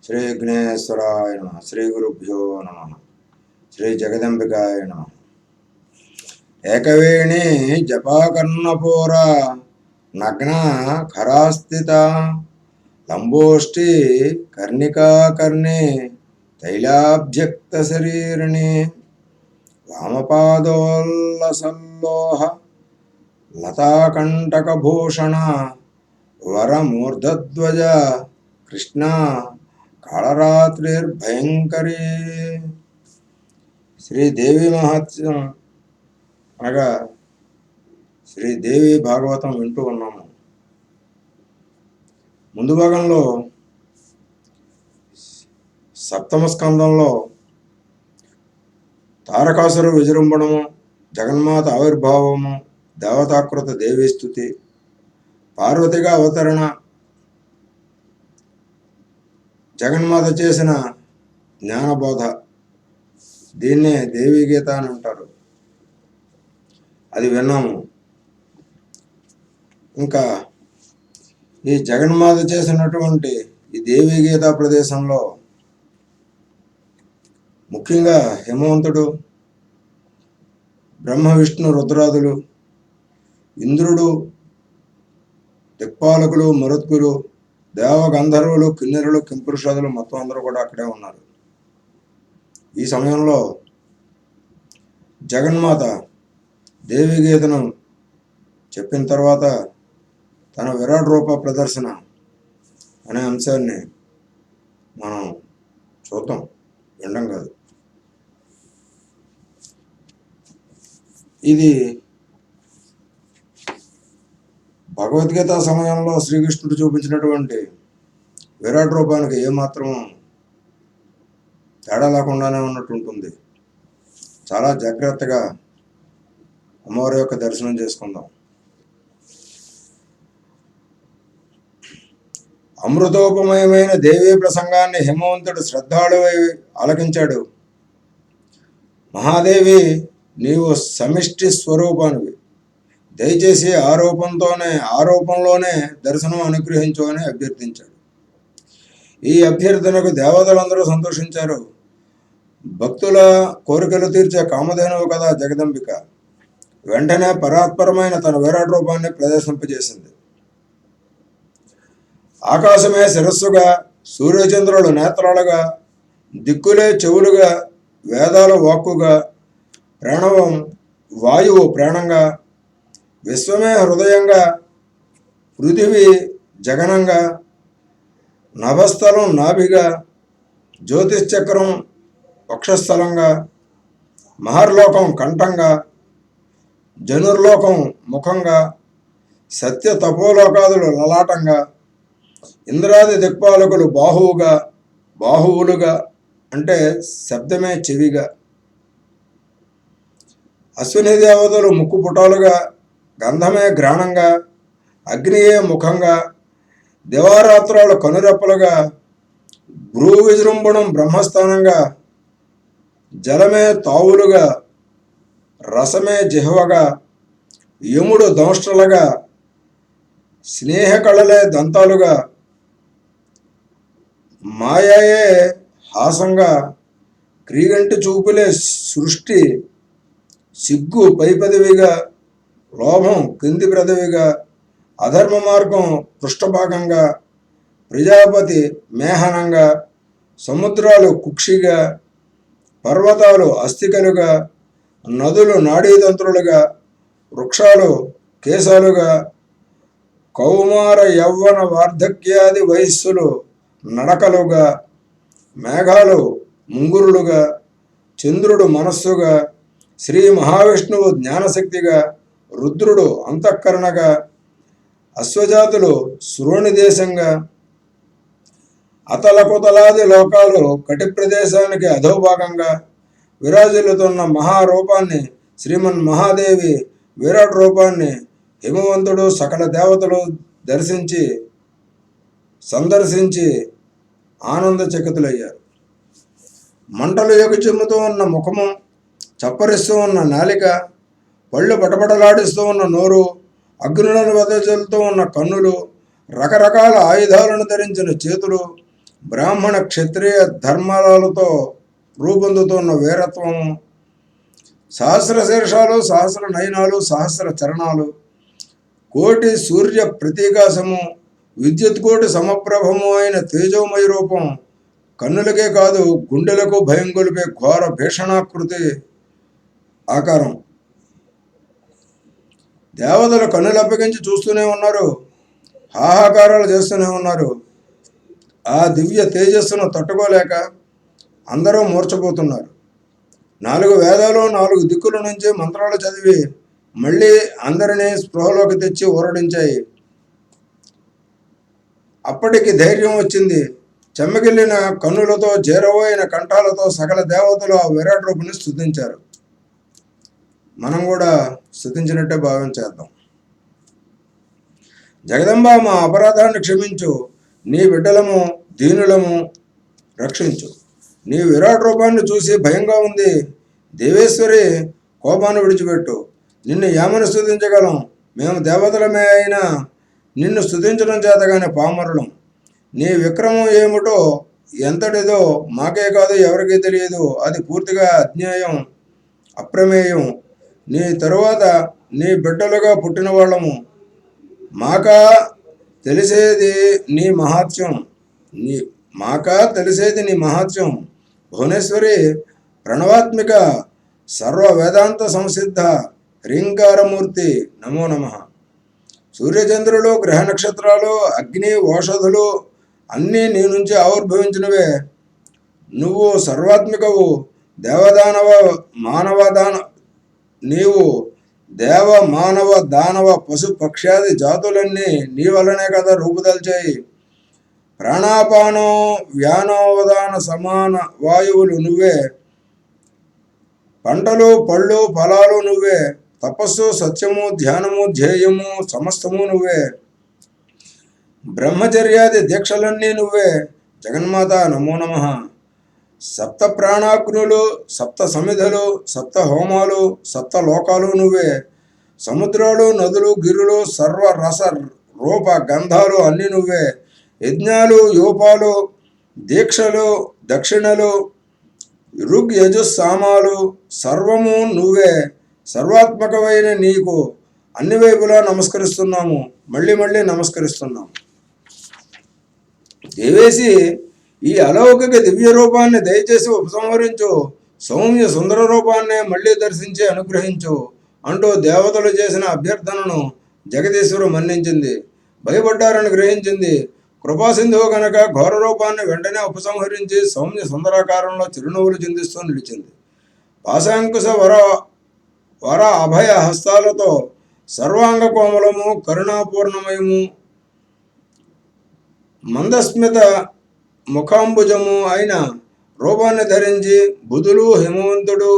శ్రీ విఘ్నేశ్వరాయ నమ. శ్రీ గురుభ్యో నమ. శ్రీ జగదంబికాయ నమ. ఏకవేణి జపాకర్ణపూర నగ్న ఖరాస్థిత లంబోష్టి కర్ణికాకర్ణి తైలాభ్యక్త శరీరిణి వామపాదోల్లసల్లోహ లతాకంటకభూషణ వరమూర్ధధ్వజ కృష్ణ కాళరాత్రిర్భయంకరీ. శ్రీదేవి మహత్యం అనగా శ్రీదేవి భాగవతం వింటూ ఉన్నాము. ముందు భాగంలో సప్తమ స్కందంలో తారకాసుర విజృంభణము, జగన్మాత ఆవిర్భావము, దేవతాకృత దేవీ స్తుతి, పార్వతిగా అవతరణ, జగన్మాత చేసిన జ్ఞానబోధ, దీన్నే దేవీ గీత అని అంటారు. అది విన్నాము. ఇంకా ఈ జగన్మాత చేసినటువంటి ఈ దేవీ గీతా ప్రదేశంలో ముఖ్యంగా హిమవంతుడు, బ్రహ్మ విష్ణు రుద్రాదులు, ఇంద్రుడు, దిక్పాలకులు, మరుత్కులు, దేవగంధర్వులు, కిన్నెరులు, కింపురుషాదులు మొత్తం అందరూ కూడా అక్కడే ఉన్నారు. ఈ సమయంలో జగన్మాత దేవి గీతను చెప్పిన తర్వాత తన విరాట్ రూప ప్రదర్శన అనే అంశాన్ని మనం చూద్దాం, వినడం కాదు. ఇది భగవద్గీత సమయంలో శ్రీకృష్ణుడు చూపించినటువంటి విరాట్ రూపానికి ఏమాత్రం తేడా లేకుండానే ఉన్నట్టు ఉంటుంది. చాలా జాగ్రత్తగా అమ్మవారి యొక్క దర్శనం చేసుకుందాం. అమృతోపమయమైన దేవీ ప్రసంగాన్ని హిమవంతుడు శ్రద్ధాళువై ఆలకించాడు. మహాదేవి, నీవు సమిష్టి స్వరూపానివి, దయచేసి ఆరోపంలోనే దర్శనం అనుగ్రహించు అని అభ్యర్థించాడు. ఈ అభ్యర్థనకు దేవతలందరూ సంతోషించారు. భక్తుల కోరికలు తీర్చే కామధేనువు కదా జగదంబిక. వెంటనే పరాత్పరమైన తన విరాట్ రూపాన్ని ప్రదర్శింపజేసింది. ఆకాశమే శిరస్సుగా, సూర్యచంద్రులు నేత్రాలుగా, దిక్కులే చెవులుగా, వేదాలు వాక్కుగా, ప్రణవం వాయువు ప్రాణంగా, విశ్వమే హృదయంగా, పృథివీ జగనంగా, నభస్థలం నాభిగా, జ్యోతిశ్చక్రం వక్షస్థలంగా, మహర్లోకం కంఠంగా, జనుర్లోకం ముఖంగా, సత్య తపోలోకాదులు లలాటంగా, ఇంద్రాది దిక్పాలకులు బాహువులుగా అంటే శబ్దమే చెవిగా, అశ్విని దేవతలు ముక్కు పుటాలుగా, గంధమే ఘ్రాణంగా, అగ్నియే ముఖంగా, దివారాత్రాలు కనురెప్పలుగా, భ్రూ విజృంభణం బ్రహ్మస్థానంగా, జలమే తావులుగా, రసమే జిహ్వగా, యముడు దంష్ట్రలుగా, స్నేహకళలే దంతాలుగా, మాయయే హాసంగా, క్రీగంటి చూపులే సృష్టి, సిగ్గు పైపదవిగా, లోభం కింది ప్రదవిగా, అధర్మ మార్గం పృష్ఠభాగంగా, ప్రజాపతి మేహనంగా, సముద్రాలు కుక్షిగా, పర్వతాలు అస్థికలుగా, నదులు నాడీతంత్రులుగా, వృక్షాలు కేశాలుగా, కౌమార యవ్వన వార్ధక్యాది వయస్సులు నడకలుగా, మేఘాలు ముంగురులుగా, చంద్రుడు మనస్సుగా, శ్రీ మహావిష్ణువు జ్ఞానశక్తిగా, రుద్రుడు అంతఃకరణగా, అశ్వజాతులు శ్రోణిదేశంగా, అతలకుతలాది లోకాలు కటి ప్రదేశానికి అధోభాగంగా విరాజిల్లుతున్న మహారూపాన్ని, శ్రీమన్ మహాదేవి విరాట్ రూపాన్ని హిమవంతుడు సకల దేవతలు సందర్శించి ఆనందచకితులయ్యారు. మంటలు ఎగుచిమ్ముతూ ఉన్న ముఖము, చప్పరిస్తూ ఉన్న నాలిక, పళ్ళు పటపటలాడిస్తూ ఉన్న నోరు, అగ్నులను వెదజల్లుతూ ఉన్న కన్నులు, రకరకాల ఆయుధాలను ధరించిన చేతులు, బ్రాహ్మణ క్షత్రియ ధర్మాలతో రూపొందుతున్న వీరత్వము, సహస్ర శీర్షాలు, సహస్ర నయనాలు, సహస్ర చరణాలు, కోటి సూర్య ప్రతీకాశము, విద్యుత్ కోటి సమప్రభము అయిన తేజోమయ రూపం, కన్నులకే కాదు గుండెలకు భయం గొలిపే ఘోర భీషణాకృతి ఆకారం. దేవతలు కన్నులప్పగించి చూస్తూనే ఉన్నారు, హాహాకారాలు చేస్తూనే ఉన్నారు. ఆ దివ్య తేజస్సును తట్టుకోలేక అందరూ మూర్చపోతున్నారు. 4 వేదాలు 4 దిక్కుల నుంచి మంత్రాలు చదివి మళ్ళీ అందరినీ స్పృహలోకి తెచ్చి ఊరడించాయి. అప్పటికి ధైర్యం వచ్చింది. చెమ్మగిల్లిన కన్నులతో చేరవోయిన కంఠాలతో సకల దేవతలు ఆ విరాట్ రూపుని స్తుతించారు. మనం కూడా స్తుతించినట్టే భావించేద్దాం. జగదంబ, మా అపరాధాన్ని క్షమించు, నీ బిడ్డలము దీనులము రక్షించు. నీ విరాట్ రూపాన్ని చూసి భయంగా ఉంది. దేవేశ్వరి, కోపాన్ని విడిచిపెట్టు. నిన్ను ఏమని స్తుతించగలం? మేము దేవతలమే అయినా నిన్ను స్తుతించడం చేతగానే పామరులం. నీ విక్రమం ఏమిటో ఎంతటిదో మాకే కాదు ఎవరికీ తెలియదు. అది పూర్తిగా అజ్ఞేయం, అప్రమేయం. నీ తరువాత నీ బిడ్డలుగా పుట్టిన వాళ్ళము. మాకా తెలిసేది నీ మహాత్యం. నీ మహాత్యం. భువనేశ్వరి, ప్రణవాత్మిక, సర్వ వేదాంత సంసిద్ధ హ్రీంకారమూర్తి, నమో నమః. సూర్యచంద్రులు, గ్రహ నక్షత్రాలు, అగ్ని, ఓషధులు అన్నీ నీ నుంచి ఆవిర్భవించినవే. నువ్వు సర్వాత్మికవు. దేవదానవ మానవదాన నీవు దేవ మానవ దానవ పశు పక్ష్యాది జాతులన్నీ నీ వలనే కదా రూపుదల్చాయి. ప్రాణాపానం వ్యానోదాన సమాన వాయువులు నువ్వే. పంటలు, పళ్ళు, ఫలాలు నువ్వే. తపస్సు, సత్యము, ధ్యానము, ధ్యేయము సమస్తము నువ్వే. బ్రహ్మచర్యాది దీక్షలన్నీ నువ్వే. జగన్మాత, నమో నమః. సప్త ప్రాణాగ్నులు, సప్త సమిధలు, సప్త హోమాలు, సప్త లోకాలు నువ్వే. సముద్రాలు, నదులు, గిరులు, సర్వ రస రూప గంధాలు అన్నీ నువ్వే. యజ్ఞాలు, యోపాలు, దీక్షలు, దక్షిణలు, ఋగ్ యజుస్సామాలు సర్వము నువ్వే. సర్వాత్మకమైన నీకు అన్ని వైపులా నమస్కరిస్తున్నాము, మళ్ళీ మళ్ళీ నమస్కరిస్తున్నాము. దేవేసి, ఈ అలౌకిక దివ్య రూపాన్ని దయచేసి ఉపసంహరించు. సౌమ్య సుందర రూపాన్నే మళ్ళీ దర్శించి అనుగ్రహించు అంటూ దేవతలు చేసిన అభ్యర్థనను జగదీశ్వరు మన్నించింది. భయపడ్డారని గ్రహించింది. కృపాసింధువు గనక ఘోర రూపాన్ని వెంటనే ఉపసంహరించి సౌమ్య సుందరాకారంలో చిరునవ్వులు చిందిస్తూ నిలిచింది. పాశాంకుశ వర అభయ హస్తాలతో సర్వాంగ కోమలము, కరుణాపూర్ణమయము, మందస్మిత ముఖాంబుజము అయిన రూపాన్ని ధరించి బుధులు, హిమవంతుడు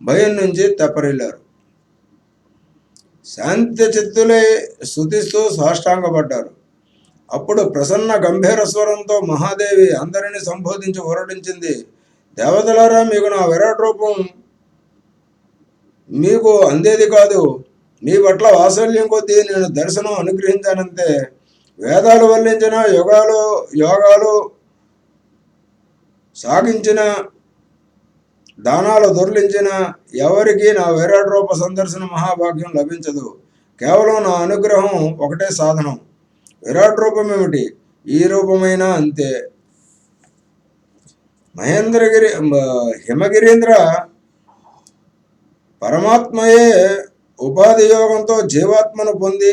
భయం నుంచి తెప్పరిల్లారు. శాంతి చిత్తులై స్తుతిస్తూ సాష్టాంగపడ్డారు. అప్పుడు ప్రసన్న గంభీర స్వరంతో మహాదేవి అందరినీ సంబోధించి ఊరడించింది. దేవతలారా, మీకు నా విరాట్ రూపం మీకు అందేది కాదు. మీ పట్ల వాత్సల్యం కొద్దీ నేను దర్శనం అనుగ్రహించానంతే. వేదాలు వల్లించిన యోగాలు సాగించిన, దానాలు దొర్లించిన ఎవరికి నా విరాట్ రూప సందర్శన మహాభాగ్యం లభించదు. కేవలం నా అనుగ్రహం ఒకటే సాధనం. విరాట్ రూపం ఏమిటి? ఈ రూపమైనా అంతే. హిమగిరీంద్ర పరమాత్మయే ఉపాధి యోగంతో జీవాత్మను పొంది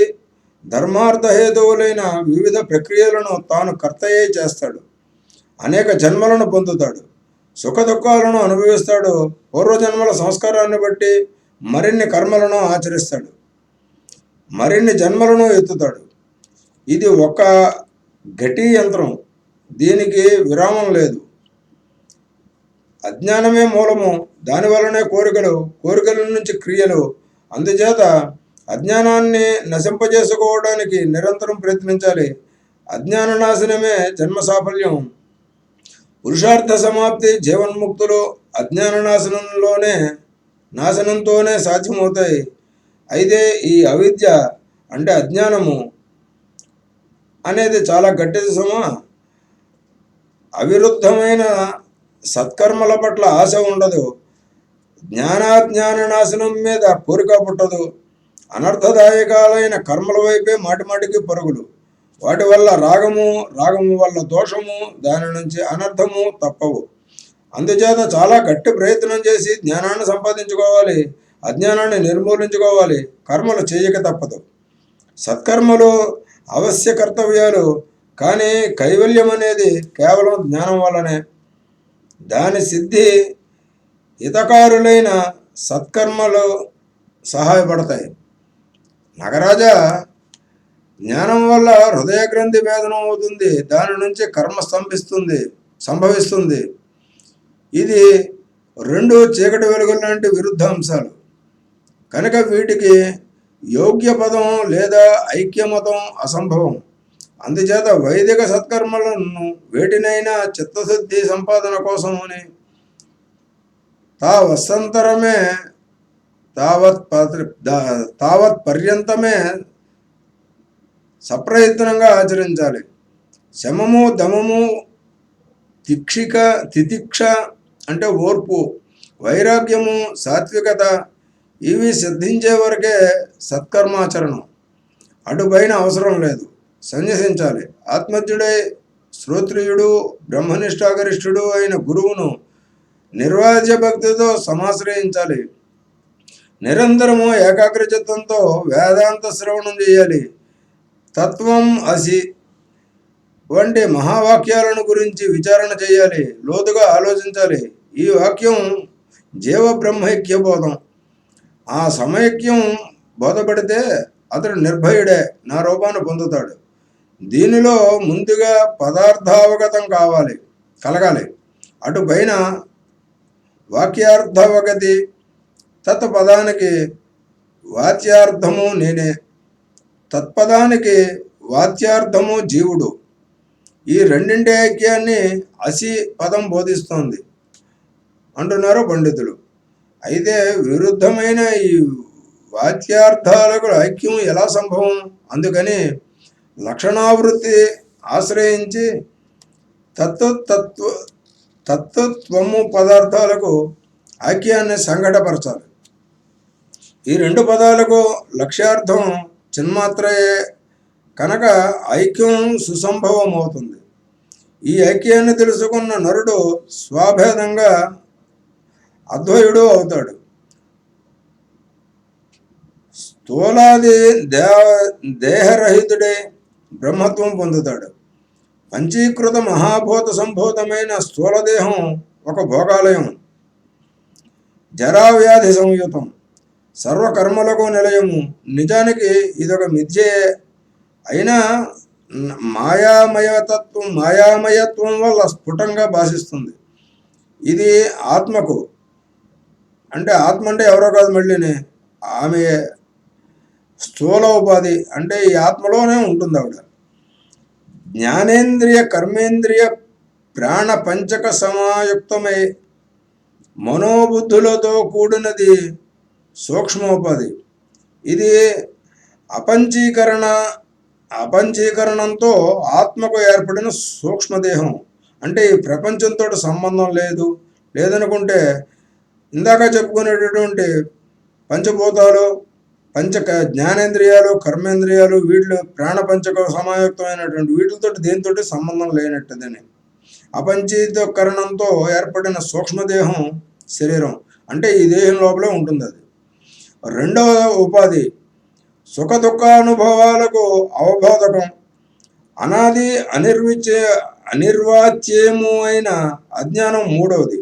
ధర్మార్థహేతువులైన వివిధ ప్రక్రియలను తాను కర్తయ్యే చేస్తాడు. అనేక జన్మలను పొందుతాడు. సుఖ దుఃఖాలను అనుభవిస్తాడు. పూర్వజన్మల సంస్కారాన్ని బట్టి మరిన్ని కర్మలను ఆచరిస్తాడు. మరిన్ని జన్మలను ఎత్తుతాడు. ఇది ఒక ఘటీ యంత్రం. దీనికి విరామం లేదు. అజ్ఞానమే మూలము. దానివల్లనే కోరికల నుంచి క్రియలు. అందుచేత అజ్ఞానాన్ని నశింపజేసుకోవడానికి నిరంతరం ప్రయత్నించాలి. అజ్ఞాన నాశనమే జన్మ సాఫల్యం. పురుషార్థ సమాప్తి, జీవన్ముక్తులు అజ్ఞాన నాశనంతోనే సాధ్యమవుతాయి. అయితే ఈ అవిద్య అంటే అజ్ఞానము అనేది చాలా గట్టిది సుమా. అవిరుద్ధమైన సత్కర్మల పట్ల ఆశ ఉండదు. జ్ఞానాజ్ఞాన నాశనం మీద కోరిక పుట్టదు. అనర్థదాయకాలైన కర్మల వైపే మాటిమాటికి పరుగులు. వాటి వల్ల రాగము వల్ల దోషము, దాని నుంచి అనర్థము తప్పవు. అందుచేత చాలా గట్టి ప్రయత్నం చేసి జ్ఞానాన్ని సంపాదించుకోవాలి, అజ్ఞానాన్ని నిర్మూలించుకోవాలి. కర్మలు చేయక తప్పదు. సత్కర్మలు అవశ్య కర్తవ్యాలు, కానీ కైవల్యం అనేది కేవలం జ్ఞానం వల్లనే. దాని సిద్ధి హితకారులైన సత్కర్మలు సహాయపడతాయి. నగరాజా, జ్ఞానం వల్ల హృదయ గ్రంథి భేదనం అవుతుంది. దాని నుంచి కర్మ సంభవిస్తుంది. ఇది రెండు చీకటి వెలుగుల లాంటి విరుద్ధ అంశాలు కనుక వీటికి యోగ్య పదం లేదా ఐక్యమతం అసంభవం. అందుచేత వైదిక సత్కర్మలను వేటినైనా చిత్తశుద్ధి సంపాదన కోసమని తావత్ పర్యంతమే సప్రయత్నంగా ఆచరించాలి. శమము, దమము, తితిక్ష అంటే ఓర్పు, వైరాగ్యము, సాత్వికత ఇవి సిద్ధించే వరకే సత్కర్మాచరణం. అటుపైన అవసరం లేదు, సన్యసించాలి. ఆత్మజ్ఞుడై శ్రోత్రియుడు, బ్రహ్మనిష్టాగరిష్ఠుడు అయిన గురువును నిర్వాజ్య భక్తితో సమాశ్రయించాలి. నిరంతరము ఏకాగ్రచిత్తంతో వేదాంత శ్రవణం చేయాలి. తత్వం అసి వంటి మహావాక్యాలను గురించి విచారణ చేయాలి, లోతుగా ఆలోచించాలి. ఈ వాక్యం జీవ బ్రహ్మైక్య బోధం. ఆ సమైక్యం బోధపడితే అతడు నిర్భయుడే నా రూపాన్ని పొందుతాడు. దీనిలో ముందుగా పదార్థావగతం కలగాలి. అటుపైన వాక్యార్థావగతి. తత్పదానికి వాచ్యార్థము నేనే, తత్పదానికి వాచ్యార్థము జీవుడు. ఈ రెండింటి ఐక్యాన్ని అసి పదం బోధిస్తోంది అంటున్నారు పండితులు. అయితే విరుద్ధమైన ఈ వాచ్యార్థాలకు ఐక్యం ఎలా సంభవం? అందుకని లక్షణావృత్తి ఆశ్రయించి తత్వము పదార్థాలకు ఐక్యాన్ని సంఘటపరచాలి. ఈ రెండు పదాలకు లక్ష్యార్థం చిన్మాత్రయే కనుక ఐక్యం సుసంభవం అవుతుంది. ఈ ఐక్యాన్ని తెలుసుకున్న నరుడు స్వాభేదంగా అద్వయుడు అవుతాడు. స్థూలాది దేహరహితుడే బ్రహ్మత్వం పొందుతాడు. పంచీకృత మహాభూత సంభూతమైన స్థూలదేహం ఒక భోగాలయం, జరావ్యాధి సంయుతం, సర్వకర్మలకు నిలయము. నిజానికి ఇదొక మిథ్యే అయినా మాయామయత్వం వల్ల స్ఫుటంగా భాషిస్తుంది. ఇది ఆత్మకు అంటే ఆత్మ అంటే ఎవరో కాదు, మళ్ళీనే ఆమె స్థూల ఉపాధి అంటే ఈ ఆత్మలోనే ఉంటుంది ఆవిడ. జ్ఞానేంద్రియ కర్మేంద్రియ ప్రాణ పంచక సమాయుక్తమై మనోబుద్ధులతో కూడినది సూక్ష్మోపాధి. ఇది అపంచీకరణంతో ఆత్మకు ఏర్పడిన సూక్ష్మదేహం. అంటే ఈ ప్రపంచంతో సంబంధం లేదనుకుంటే ఇందాక చెప్పుకునేటటువంటి పంచభూతాలు, జ్ఞానేంద్రియాలు, కర్మేంద్రియాలు, వీళ్ళు ప్రాణపంచక సమాయుక్తమైనటువంటి వీటితో దేనితోటి సంబంధం లేనట్టుదని. అపంచీకరణంతో ఏర్పడిన సూక్ష్మదేహం శరీరం అంటే ఈ దేహం లోపలే ఉంటుంది. అది రెండవ ఉపాధి సుఖ దుఃఖానుభవాలకు అవబోధకం. అనాది అనిర్వాచ్యము అయిన అజ్ఞానం మూడవది.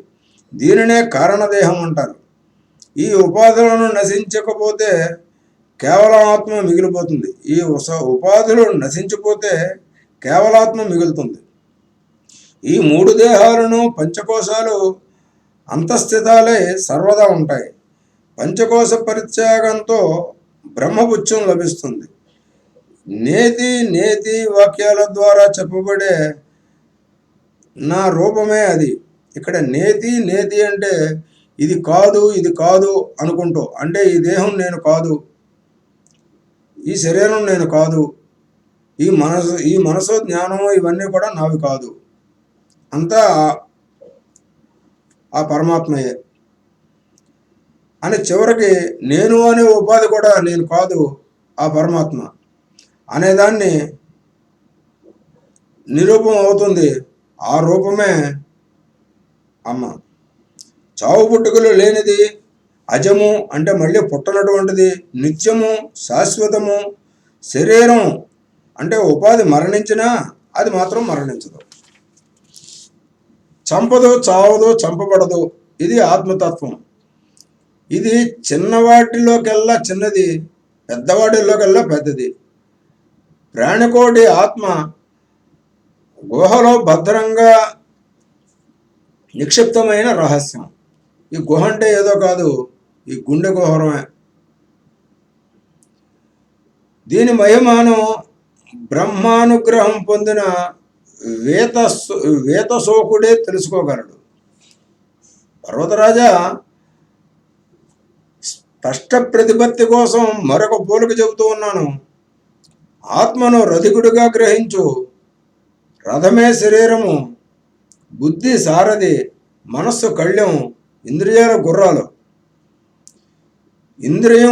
దీనినే కారణదేహం అంటారు. ఈ ఉపాధులను నశించకపోతే కేవలం ఆత్మ మిగిలిపోతుంది. ఈ ఉపాధులు నశించిపోతే కేవలాత్మ మిగులుతుంది. ఈ మూడు దేహాలను పంచకోశాలు అంతఃస్థితాలే సర్వదా ఉంటాయి. పంచకోశ పరిత్యాగంతో బ్రహ్మపుచ్చం లభిస్తుంది. నేతి వాక్యాల ద్వారా చెప్పబడే నా రూపమే అది. ఇక్కడ నేతి అంటే ఇది కాదు అనుకుంటూ, అంటే ఈ దేహం నేను కాదు, ఈ శరీరం నేను కాదు, ఈ మనసు జ్ఞానము ఇవన్నీ కూడా నావి కాదు అంతా ఆ పరమాత్మయే అని చివరికి నేను అనే ఉపాధి కూడా నేను కాదు, ఆ పరమాత్మ అనేదాన్ని నిరూపం అవుతుంది. ఆ రూపమే అమ్మ. చావు పుట్టుకలు లేనిది, అజము అంటే మళ్ళీ పుట్టనటువంటిది, నిత్యము, శాశ్వతము, శరీరం అంటే ఉపాధి మరణించినా అది మాత్రం మరణించదు, చంపదు, చావదు, చంపబడదు. ఇది ఆత్మతత్వం. ఇది చిన్నవాటిలోకెల్లా చిన్నది, పెద్దవాటిలోకెల్లా పెద్దది. ప్రాణికోటి ఆత్మ గుహలో భద్రంగా నిక్షిప్తమైన రహస్యం. ఈ గుహ అంటే ఏదో కాదు, ఈ గుండె గుహరమే. దీని మహిమాను బ్రహ్మానుగ్రహం పొందిన వేతశోకుడే తెలుసుకోగలడు. పర్వతరాజా, స్పష్ట ప్రతిపత్తి కోసం మరొక పోలిక చెబుతూ ఉన్నాను. ఆత్మను రథికుడిగా గ్రహించు. రథమే శరీరము, బుద్ధి సారథి, మనస్సు కళ్యం, ఇంద్రియాల గుర్రాలు. ఇంద్రియ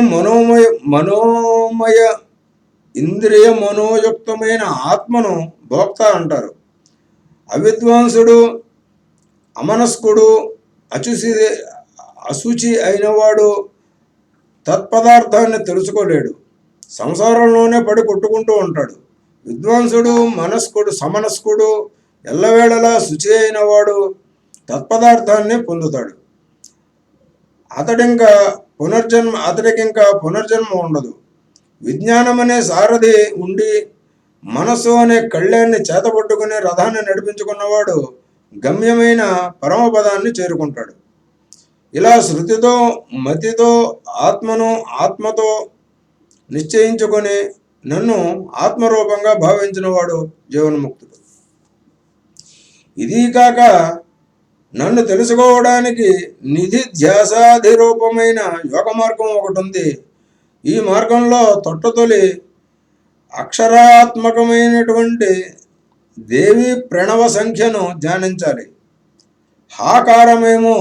మనోయుక్తమైన ఆత్మను భోక్త అంటారు. అవిద్వాంసుడు, అమనస్కుడు, అశుచి అయినవాడు తత్పదార్థాన్ని తెలుసుకోలేడు, సంసారంలోనే పడి కొట్టుకుంటూ ఉంటాడు. విద్వాంసుడు, సమనస్కుడు, ఎల్లవేళలా శుచి అయినవాడు తత్పదార్థాన్ని పొందుతాడు. అతడికింకా పునర్జన్మ ఉండదు. విజ్ఞానం అనే సారథి ఉండి మనస్సు అనే కళ్యాణ్ణి చేతపట్టుకుని రథాన్ని నడిపించుకున్నవాడు గమ్యమైన పరమపదాన్ని చేరుకుంటాడు. ఇలా శృతితో, మతితో, ఆత్మతో నిశ్చయించుకొని నన్ను ఆత్మరూపంగా భావించిన వాడు జీవన్ముక్తుడు. ఇది కాక నన్ను తెలుసుకోవడానికి నిధిధ్యాసాధిరూపమైన యోగ మార్గం ఒకటి ఉంది. ఈ మార్గంలో తొట్టతొలి అక్షరాత్మకమైనటువంటి దేవి ప్రణవ సంఖ్యను ధ్యానించాలి. హాకారమేమో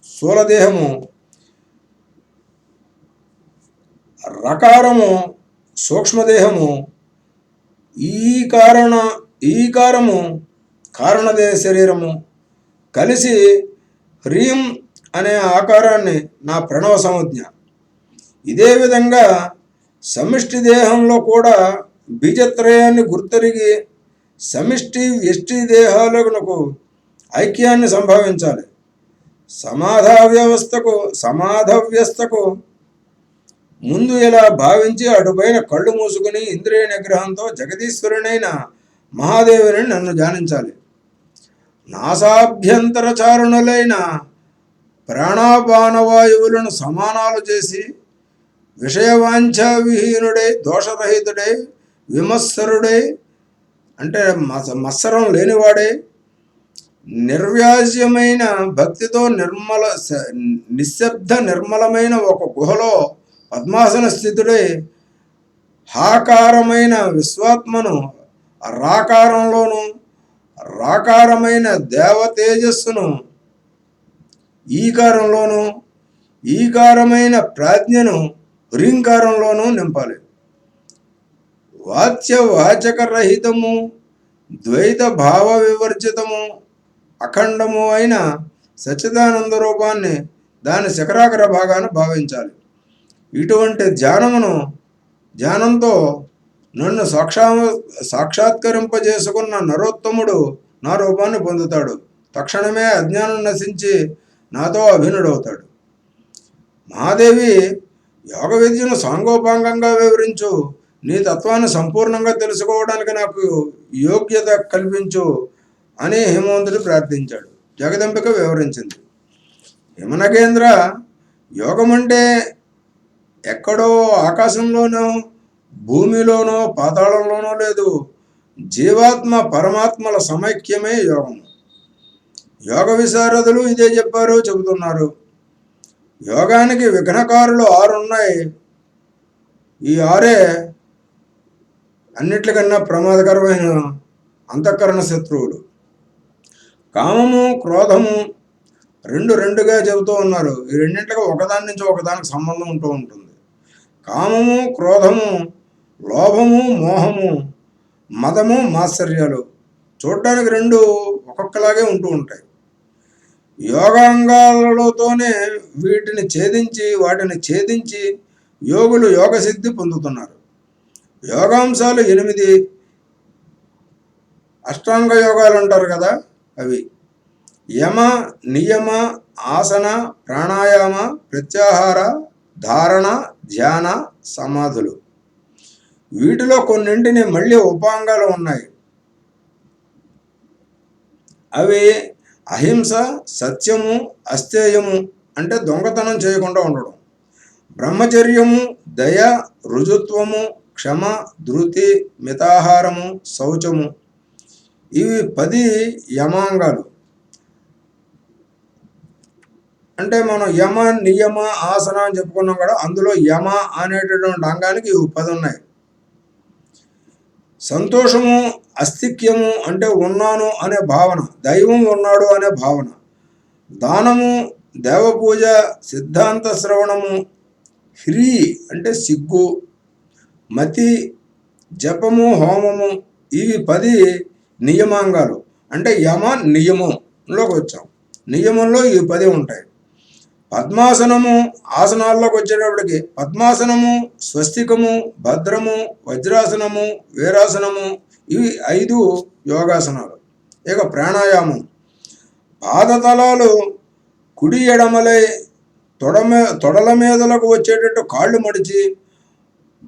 స్థూలదేహము, రకారము సూక్ష్మదేహము, ఈకారము కారణదేహ శరీరము కలిసి హ్రీం అనే ఆకారాన్ని నా ప్రణవ సంజ్ఞ. ఇదే విధంగా సమిష్టి దేహంలో కూడా బీజత్రయాన్ని గుర్తెరిగి సమిష్టి వ్యష్టి దేహాలకు ఐక్యాన్ని సంభవించాలి. సమాధవ్యవస్థకు ముందు ఇలా భావించి అటుపైన కళ్ళు మూసుకుని ఇంద్రియ నిగ్రహంతో జగదీశ్వరునైన మహాదేవుని నన్ను ధ్యానించాలి. నాసాభ్యంతర చారుణులైన ప్రాణాపానవాయువులను సమానాలు చేసి విషయవాంఛావిహీనుడై, దోషరహితుడై, విమత్సరుడై అంటే మత్సరం లేనివాడై, నిర్వ్యాజ్యమైన భక్తితో నిశ్శబ్ద నిర్మలమైన ఒక గుహలో పద్మాసన స్థితుడై హాకారమైన విశ్వాత్మను, రాకారమైన దేవతేజస్సును ఈకారమైన ప్రాజ్ఞను హ్రీంకారంలోనూ నింపాలి. వాచకరహితము, ద్వైత భావ వివర్జితము, అఖండము అయిన సచ్చిదానంద రూపాన్ని దాని శిఖరాగ్ర భాగాన్ని భావించాలి. ఇటువంటి ధ్యానంతో నన్ను సాక్షాత్కరింపజేసుకున్న నరోత్తముడు నా రూపాన్ని పొందుతాడు. తక్షణమే అజ్ఞానం నశించి నాతో అభిన్నుడవుతాడు. మహాదేవి, యోగ విద్యను సాంగోపాంగంగా వివరించు. నీ తత్వాన్ని సంపూర్ణంగా తెలుసుకోవడానికి నాకు యోగ్యత కల్పించు అని హిమవంతుడు ప్రార్థించాడు. జగదంబిక వివరించింది. హిమనగేంద్ర, యోగం అంటే ఎక్కడో ఆకాశంలోనో, భూమిలోనో, పాతాళంలోనో లేదు. జీవాత్మ పరమాత్మల సమైక్యమే యోగం. యోగ విశారదులు ఇదే చెబుతున్నారు. యోగానికి విఘ్నకారులు 6 ఉన్నాయి. ఈ 6 అన్నిట్లకన్నా ప్రమాదకరమైన అంతఃకరణ శత్రువులు. కామము క్రోధము రెండు రెండుగా చెబుతూ ఉన్నారు. ఈ రెండింటికి ఒకదాని నుంచి ఒకదానికి సంబంధం ఉంటూ ఉంటుంది. కామము క్రోధము, లోభము మోహము, మదము మాత్సర్యాలు చూడటానికి రెండు ఒక్కొక్కలాగే ఉంటూ ఉంటాయి. యోగాంగాలతోనే వాటిని ఛేదించి యోగులు యోగసిద్ధి పొందుతున్నారు. యోగాంశాలు 8 అష్టాంగ యోగాలు అంటారు కదా, అవి యమ, నియమ, ఆసన, ప్రాణాయామ, ప్రత్యాహార, ధారణ, ధ్యాన, సమాధులు. వీటిలో కొన్నింటిని మళ్ళీ ఉపాంగాలు ఉన్నాయి. అవి అహింస, సత్యము, అస్థేయము అంటే దొంగతనం చేయకుండా ఉండడం, బ్రహ్మచర్యము, దయ, రుజుత్వము, క్షమ, ధృతి, మితాహారము, శౌచము. ఇవి 10 యమాంగాలు. అంటే మనం యమ, నియమ, ఆసన అని చెప్పుకున్నాం కదా, అందులో యమ అనేటటువంటి అంగానికి ఇవి 10 ఉన్నాయి. సంతోషము, అస్థిక్యము అంటే ఉన్నాను అనే భావన, దైవం ఉన్నాడు అనే భావన, దానము, దేవపూజ, సిద్ధాంత శ్రవణము, హ్రీ అంటే సిగ్గు, మతి, జపము, హోమము. ఇవి 10 నియమాంగాలు. అంటే యమ నియమంలోకి వచ్చాం. నియమంలో ఇవి 10 ఉంటాయి. పద్మాసనము, ఆసనాల్లోకి వచ్చేటప్పటికి పద్మాసనము, స్వస్తికము, భద్రము, వజ్రాసనము, వీరాసనము, ఇవి 5 యోగాసనాలు. ఇక ప్రాణాయామం, పాదతలాలు కుడి ఎడమలై తొడల మీదలకు వచ్చేటట్టు కాళ్ళు మడిచి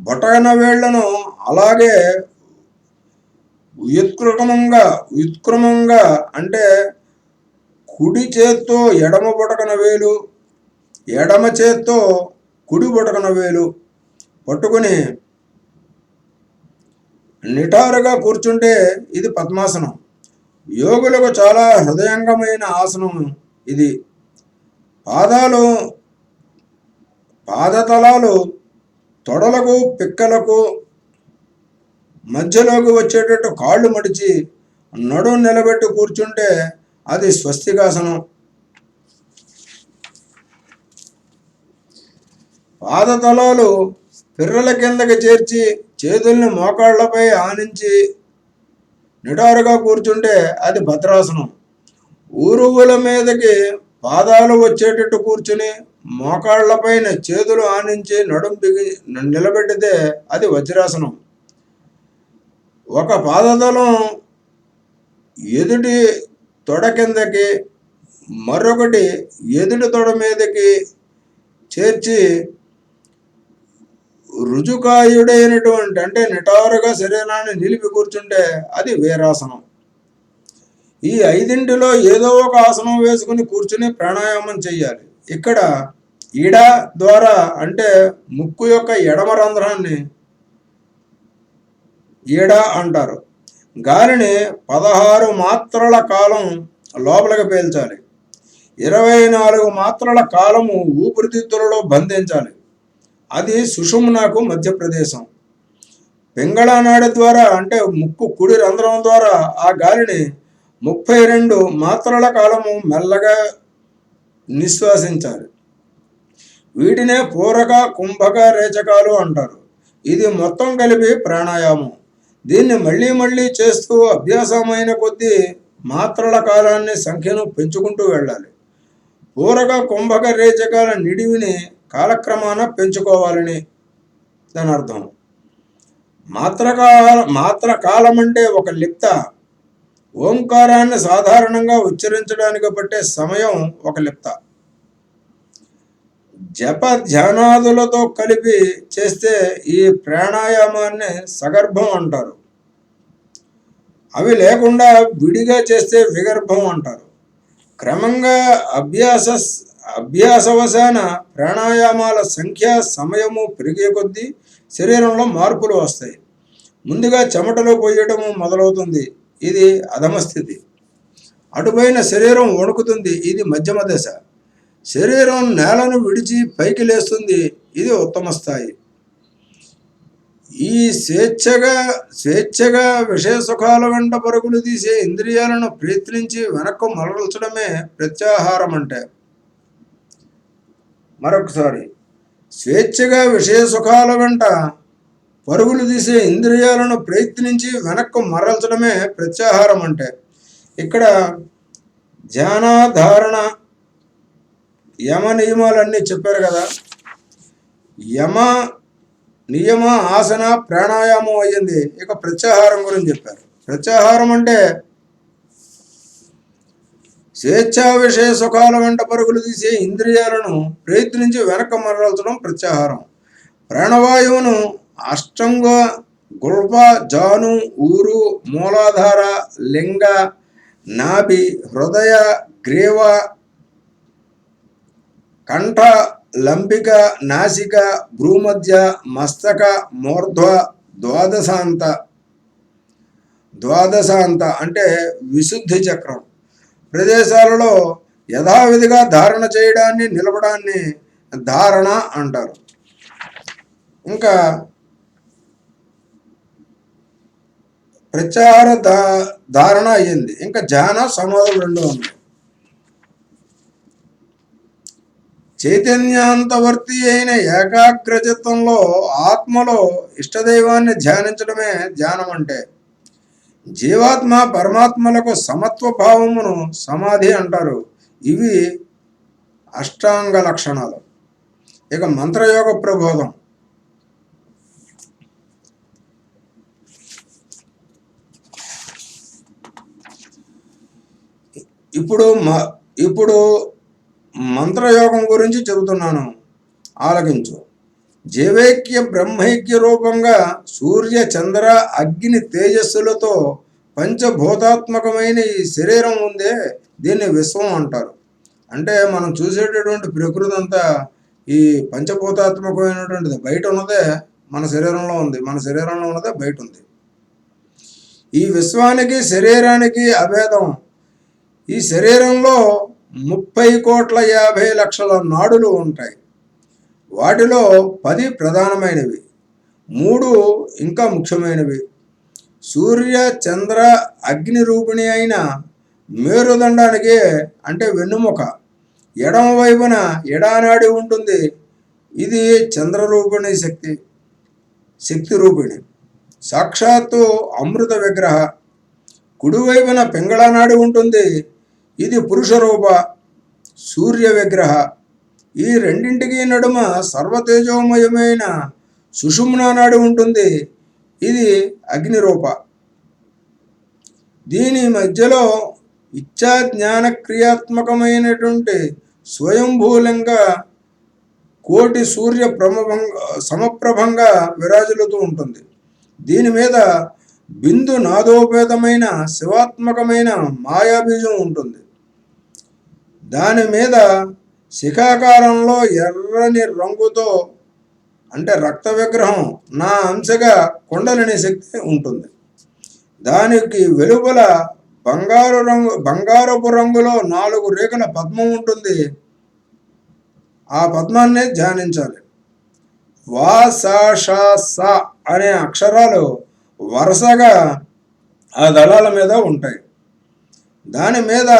బొటన వేళ్లను అలాగే వ్యుత్క్రమంగా అంటే కుడి చేత్తో ఎడమ బొటకన వేలు, ఎడమ చేత్తో కుడి బొటకన వేలు పట్టుకుని నిటారుగా కూర్చుంటే ఇది పద్మాసనం. యోగులకు చాలా హృదయంగమైన ఆసనం ఇది. పాదతలాలు తొడలకు పిక్కలకు మధ్యలోకి వచ్చేటట్టు కాళ్ళు మడిచి నడుం నిలబెట్టి కూర్చుంటే అది స్వస్తికాసనం. పాదతలాలు పిర్రల కిందకి చేర్చి చేతుల్ని మోకాళ్లపై ఆనించి నిటారుగా కూర్చుంటే అది భద్రాసనం. ఊరువుల మీదకి పాదాలు వచ్చేటట్టు కూర్చుని మోకాళ్లపైన చేతులు ఆనించి నడుం నిలబెట్టితే అది వజ్రాసనం. ఒక పాదతలం ఎదుటి తొడ కిందకి, మరొకటి ఎదుటి తొడ మీదకి చేర్చి రుజుకాయుడైనటువంటి అంటే నిటారుగా శరీరాన్ని నిలిపి కూర్చుంటే అది వీరాసనం. ఈ 5 ఏదో ఒక ఆసనం వేసుకుని కూర్చుని ప్రాణాయామం చెయ్యాలి. ఇక్కడ ఈడ ద్వారా అంటే ముక్కు యొక్క ఎడమ రంధ్రాన్ని ఈడ అంటారు. గాలిని 16 మాత్రల కాలం లోపలికి పీల్చాలి. 24 మాత్రల కాలము ఊపిరితిత్తులలో బంధించాలి. అది సుషుమ్నాకు మధ్య ప్రదేశం. పింగళనాడి ద్వారా అంటే ముక్కు కుడి రంధ్రం ద్వారా ఆ గాలిని 32 మాత్రల కాలము మెల్లగా నిశ్వాసించాలి. వీటినే పూరక, కుంభక, రేచకాలు అంటారు. ఇది మొత్తం కలిపి ప్రాణాయామం. దీన్ని మళ్ళీ చేస్తూ అభ్యాసమైన కొద్దీ మాత్రల కాలాన్ని సంఖ్యను పెంచుకుంటూ వెళ్ళాలి. పూరక, కుంభక, రేచకాల నిడివిని కాలక్రమాన పెంచుకోవాలని దాని అర్థం. మాత్రకాలం అంటే ఒక లిప్త. ఓంకారాన్ని సాధారణంగా ఉచ్చరించడానికి పట్టే సమయం ఒక లిప్త. జప ధ్యానాదులతో కలిపి చేస్తే ఈ ప్రాణాయామాన్ని సగర్భం అంటారు. అవి లేకుండా విడిగా చేస్తే విగర్భం అంటారు. క్రమంగా అభ్యాసవశాన ప్రాణాయామాల సంఖ్య, సమయము పెరిగే కొద్దీ శరీరంలో మార్పులు వస్తాయి. ముందుగా చెమటలో పోయడము మొదలవుతుంది, ఇది అధమ స్థితి. అటుపైన శరీరం వణుకుతుంది, ఇది మధ్యమ దశ. శరీరం నేలను విడిచి పైకి లేస్తుంది, ఇది ఉత్తమ స్థాయి. ఈ స్వేచ్ఛగా విషయ సుఖాల వెంట పరుగులు తీసే ఇంద్రియాలను ప్రయత్నించి వెనక్కు మరల్చడమే ప్రత్యాహారం అంటే. మరొకసారి, స్వేచ్ఛగా విషయ సుఖాల వెంట పరుగులు తీసే ఇంద్రియాలను ప్రయత్నించి వెనక్కు మరల్చడమే ప్రత్యాహారం అంటే. ఇక్కడ ధ్యాన, ధారణ, యమ నియమాలన్నీ చెప్పారు కదా. యమ నియమ, ఆసన, ప్రాణాయామం అయ్యింది. ఇక ప్రత్యాహారం గురించి చెప్పారు. ప్రత్యాహారం అంటే స్వేచ్ఛా విషయ సుఖాల వెంట పరుగులు తీసే ఇంద్రియాలను ప్రయత్నించి వెనక్కి మరల్చడం ప్రత్యాహారం. ప్రాణవాయువును అష్టంగ, గుల్ప, జాను, ఊరు, మూలాధార, లింగ, నాభి, హృదయ, గ్రీవ, కంఠ, లంబిక, నాసిక, భ్రూమధ్య, మస్తక, మూర్ధ్వ, ద్వాదశాంత అంటే విశుద్ధి చక్రం ప్రదేశాలలో యథావిధిగా ధారణ చేయడాన్ని, నిలపడాన్ని ధారణ అంటారు. ఇంకా ప్రత్యాహార ధారణ అయ్యింది. ఇంకా ధ్యాన, సమాధులు రెండు ఉన్నాయి. చైతన్యాంతవర్తి అయిన ఏకాగ్రచిత్తంలో ఆత్మలో ఇష్టదైవాన్ని ధ్యానించడమే ధ్యానం అంటే. జీవాత్మ పరమాత్మలకు సమత్వ భావమును సమాధి అంటారు. ఇవి అష్టాంగ లక్షణాలు. ఇక మంత్రయోగ ప్రబోధం. ఇప్పుడు మంత్రయోగం గురించి చెబుతున్నాను, ఆలకించు. జీవైక్య బ్రహ్మైక్య రూపంగా సూర్య, చంద్ర, అగ్ని తేజస్సులతో పంచభూతాత్మకమైన ఈ శరీరం ఉందే, దీన్ని విశ్వం అంటారు. అంటే మనం చూసేటటువంటి ప్రకృతి అంతా ఈ పంచభూతాత్మకమైనటువంటిది. బయట ఉన్నదే మన శరీరంలో ఉంది, మన శరీరంలో ఉన్నదే బయట ఉంది. ఈ విశ్వానికి శరీరానికి అభేదం. ఈ శరీరంలో 30,50,00,000 నాడులు ఉంటాయి. వాటిలో 10 ప్రధానమైనవి, 3 ఇంకా ముఖ్యమైనవి. సూర్య, చంద్ర, అగ్ని రూపిణి అయిన మేరుదండానికి అంటే వెన్నుముక ఎడమ వైపున ఎడానాడి ఉంటుంది. ఇది చంద్రరూపిణి శక్తి రూపిణి, సాక్షాత్తు అమృత విగ్రహ. కుడివైపున పింగళనాడి ఉంటుంది. ఇది పురుష రూప సూర్య విగ్రహ. ఈ రెండింటికి నడుమ సర్వతేజోమయమైన సుషుమ్నా నాడి ఉంటుంది. ఇది అగ్నిరూప. దీని మధ్యలో ఇచ్చా జ్ఞాన క్రియాత్మకమైనటువంటి స్వయంభూలింగ కోటి సూర్య సమప్రభంగా విరాజిల్లుతూ ఉంటుంది. దీని మీద బిందు నాదోపేతమైన శివాత్మకమైన మాయాబీజం ఉంటుంది. దాని మీద శిఖాకారంలో ఎర్రని రంగుతో అంటే రక్త విగ్రహం నా అంశగా కుండలిని శక్తి ఉంటుంది. దానికి వెలుపల బంగారపు రంగులో 4 రేఖల పద్మం ఉంటుంది. ఆ పద్మాన్ని ధ్యానించాలి. వా, సా, షా, సా అనే అక్షరాలు వరుసగా ఆ దళాల మీద ఉంటాయి. దాని మీద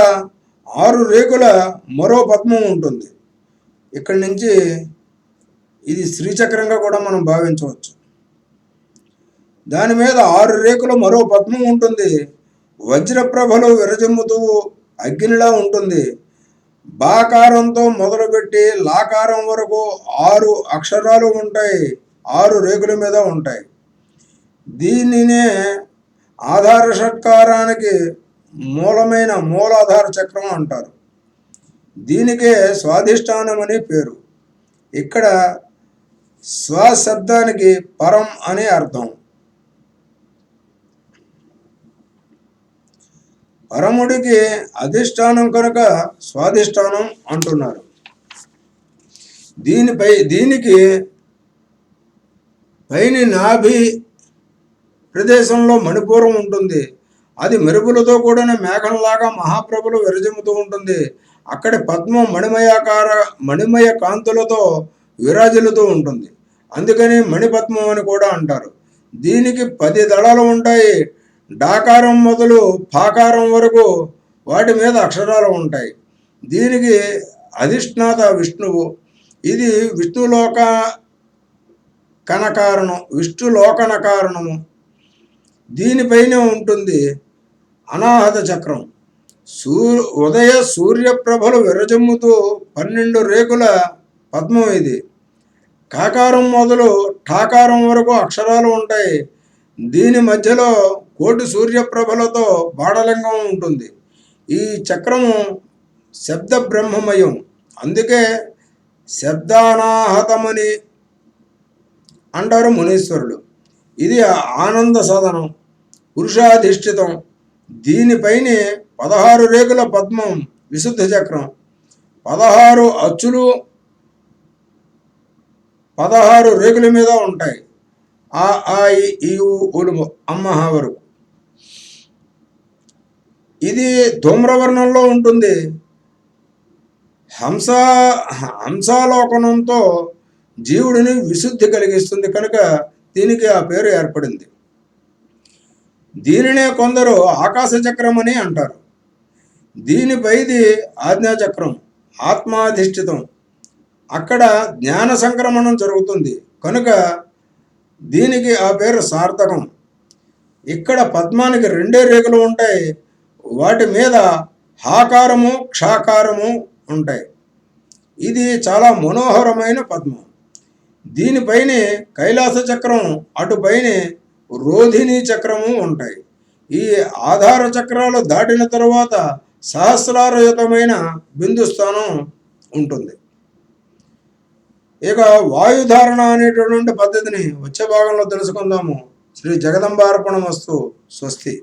6 రేకుల మరో పద్మం ఉంటుంది. ఇక్కడి నుంచి ఇది శ్రీచక్రంగా కూడా మనం భావించవచ్చు. దాని మీద 6 రేకుల మరో పద్మం ఉంటుంది. వజ్రప్రభలు విరజిమ్ముతూ అగ్నిలా ఉంటుంది. బాకారంతో మొదలుపెట్టి లాకారం వరకు 6 అక్షరాలు ఉంటాయి. 6 రేకుల మీద ఉంటాయి. దీనినే ఆధార షట్కారానికి మూలమైన మూలాధార చక్రం అంటారు. దీనికే స్వాధిష్టానం అని పేరు. ఇక్కడ స్వశబ్దానికి పరం అనే అర్థం. పరముడికి అధిష్టానం కనుక స్వాధిష్టానం అంటున్నారు. దీనికి పైని నాభి ప్రదేశంలో మణిపూరం ఉంటుంది. అది మెరుపులతో కూడిన మేఘంలాగా మహాప్రభులు విరజిమ్ముతూ ఉంటుంది. అక్కడి పద్మం మణిమయ కాంతులతో విరాజిల్లుతూ ఉంటుంది. అందుకని మణిపద్మం అని కూడా అంటారు. దీనికి 10 దళాలు ఉంటాయి. డాకారం మొదలు పాకారం వరకు వాటి మీద అక్షరాలు ఉంటాయి. దీనికి అధిష్టాత విష్ణువు. ఇది విష్ణులోకన కారణము. దీనిపైనే ఉంటుంది అనాహత చక్రం. ఉదయ సూర్యప్రభలు విరజమ్ముతూ 12 రేకుల పద్మం ఇది. కాకారం మొదలు ఠాకారం వరకు అక్షరాలు ఉంటాయి. దీని మధ్యలో కోటి సూర్యప్రభలతో బాడలింగం ఉంటుంది. ఈ చక్రము శబ్ద బ్రహ్మమయం, అందుకే శబ్దానాహతమని అంటారు మునీశ్వరులు. ఇది ఆనంద సాధనం, పురుషాధిష్ఠితం. దీనిపైన 16 రేకుల పద్మం విశుద్ధ చక్రం. 16 అచ్చులు 16 రేకుల మీద ఉంటాయి. ఆ ఈ ఉలుము అమ్మహ వరకు. ఇది ధూమ్రవర్ణంలో ఉంటుంది. హంసాలోకనంతో జీవుడిని విశుద్ధి కలిగిస్తుంది కనుక దీనికి ఆ పేరు ఏర్పడింది. దీనినే కొందరు ఆకాశ చక్రం అని అంటారు. దీనిపైది ఆజ్ఞాచక్రం, ఆత్మాధిష్ఠితం. అక్కడ జ్ఞాన సంక్రమణం జరుగుతుంది కనుక దీనికి ఆ పేరు సార్థకం. ఇక్కడ పద్మానికి 2 రేకులు ఉంటాయి. వాటి మీద హాకారము క్షాకారము ఉంటాయి. ఇది చాలా మనోహరమైన పద్మం. దీనిపైన కైలాస చక్రం, అటుపైన రోధిని చక్రము ఉంటాయి. ఈ ఆధార చక్రాలు దాటిన తరువాత సహస్రారయుతమైన బిందుస్థానం ఉంటుంది. ఇక వాయుధారణ అనేటటువంటి పద్ధతిని వచ్చే భాగంలో తెలుసుకుందాము. శ్రీ జగదంబార్పణమస్తు. స్వస్తి.